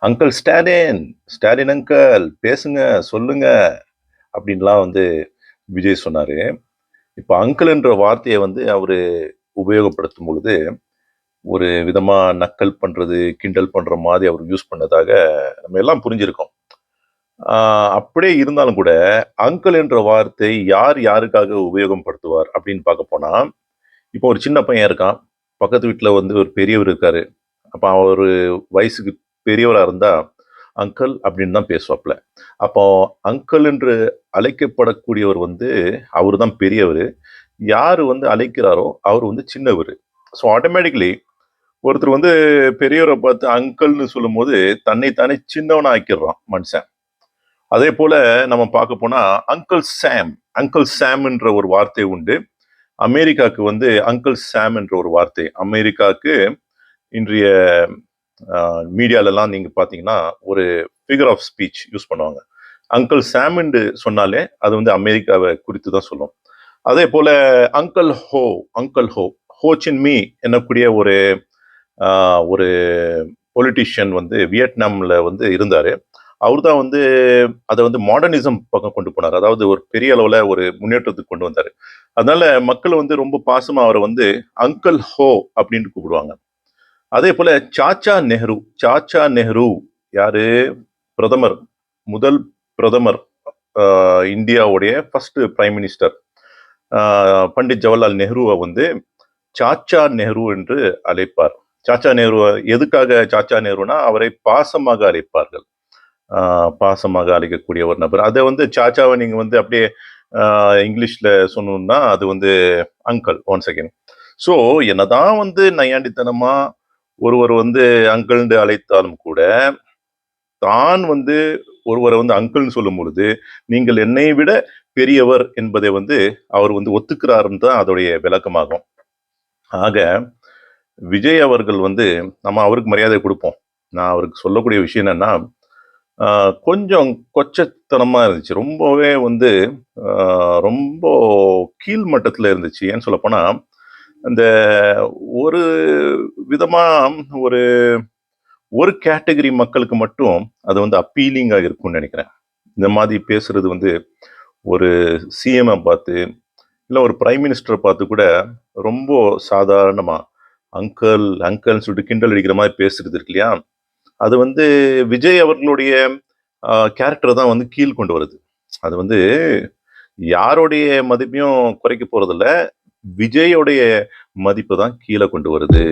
Uncle Stalin, Stalin uncle பேசுங்க, சொல்லுங்க அப்படின்லாம் வந்து விஜய் சொன்னாரு. இப்ப அங்கிள்ன்ற வார்த்தைய வந்து அவரு உபயோகப்படுத்தும் பொழுது, ஒரு விதமா நக்கல் பண்றது, கிண்டல் பண்ற மாதிரி அவர் யூஸ் பண்ணதாக நம்ம எல்லாம் புரிஞ்சிருக்கோம். ஆ அப்படியே இருந்தாலும் கூட, அங்கிள் என்ற வார்த்தை யார் யாருக்காக உபயோகப்படுத்துவார் அப்படின்னு பார்க்க போனா, இப்போ ஒரு சின்ன பையன் இருக்கான். பக்கத்து வீட்ல வந்து ஒரு பெரியவர் இருக்காரு. அப்ப அவரு வயசுக்கு பெரியவரா இருந்தா, அங்கிள் அப்படின்னு தான் பேசுவாப்ல. அப்போ அங்கிள் என்று அழைக்கப்படக்கூடியவர் வந்து அவரு தான் பெரியவரு. யாரு வந்து அழைக்கிறாரோ, அவரு வந்து சின்னவரு. ஸோ ஆட்டோமேட்டிக்கலி ஒருத்தர் வந்து பெரியவர பார்த்து அங்கிள்ன்னு சொல்லும்போது, தன்னை தானே சின்னவனா ஆக்கிடுறான் மனுஷன். அதேபோல நம்ம பார்க்க போனா, அங்கிள் சாம், அங்கிள் சாம்ன்ற ஒரு வார்த்தை உண்டு. அமெரிக்காவுக்கு வந்து அங்கிள் சாம் என்ற ஒரு வார்த்தை. அமெரிக்காவுக்கு இன்றைய மீடியாலலாம் நீங்க பார்த்தீங்கன்னா, ஒரு ஃபிகர் ஆஃப் ஸ்பீச் யூஸ் பண்ணுவாங்க. அங்கிள் சாம் என்று சொன்னாலே, அது வந்து அமெரிக்காவ குறித்து தான் சொல்லும். அதேபோல அங்கிள் ஹோ, அங்கிள் ஹோ, ஹோ சின் மீ என்னக்கூடிய அ ஒரு பொலிட்டீஷியன் வந்து வியட்நாம்ல வந்து இருந்தாரு. அவர் தான் வந்து அத வந்து மாடர்னிசம் பக்கம் கொண்டு போனாரு. அதாவது ஒரு பெரிய அளவுல ஒரு முன்னேற்றத்துக்கு கொண்டு வந்தாரு. அதனால மக்கள் வந்து ரொம்ப பாசமா அவர வந்து அங்கிள் ஹோ அப்படின்னு கூப்பிடுவாங்க. அதேபோல சாச்சா நெஹ்ரு, சாச்சா நெஹ்ரு யாரு? பிரதமர். முதல் பிரதமர். அ இந்தியாவுடைய ஃபர்ஸ்ட் பிரைம் மினிஸ்டர். அ பண்டிட் ஜவஹர்லால் நேருவ வந்து சாச்சா நெஹ்ரு என்று அழைப்பார். சாச்சா நேரு எதுக்காக சாச்சா நேருனா, அவரை பாசமாக அழைப்பார்கள். ஆ பாசமாக அழைக்கக்கூடிய ஒரு நபர். அத வந்து சாச்சாவ நீங்க வந்து அப்படியே ஆ இங்கிலீஷ்ல சொல்லணும்னா, அது வந்து அங்கிள் ஒன்ஸ் அகைன். ஸோ என்னதான் வந்து நையாண்டித்தனமா ஒருவர் வந்து அங்கிள்ன்னு அழைத்தாலும் கூட, தான் வந்து ஒருவர வந்து அங்கிள்ன்னு சொல்லும்பொழுது, நீங்கள் என்னை விட பெரியவர் என்பதை வந்து அவர் வந்து ஒத்துக்கிறாருன்னு தான் அதோடைய விளக்கமாகும். ஆக விஜய் அவர்கள் வந்து நம்ம அவருக்கு மரியாதை குடுப்போம். நான் அவருக்கு சொல்லக்கூடிய விஷயம் என்னன்னா, ஆ கொஞ்சம் கொச்சத்தனமா இருந்துச்சு. ரொம்பவே வந்து ஆ ரொம்ப கீழ் மட்டத்துல இருந்துச்சு. ஏன்னு சொல்லப்போனா, அந்த ஒரு விதமா ஒரு ஒரு கேட்டகரி மக்களுக்கு மட்டும் அது வந்து அப்பீலிங்கா இருக்கும்னு நெனைக்கிறேன். இந்த மாதிரி பேசுறது வந்து ஒரு சிஎம்ம பார்த்து, இல்ல ஒரு பிரைம் மினிஸ்டர பார்த்து கூட ரொம்ப சாதாரணமா அங்கிள், அங்கிள்ன்னு சொல்லிட்டு கிண்டல் அடிக்கிற மாரி பேசுறது இருக்கு இல்லையா? அது வந்து விஜய் அவர்களுடைய கேரக்டர தான் வந்து கீழ் கொண்டு வருது. அது வந்து யாருடைய மதிப்பையும் குறைக்க போறதில்ல. விஜயோடைய மதிப்ப தான் கீழ கொண்டு வருது.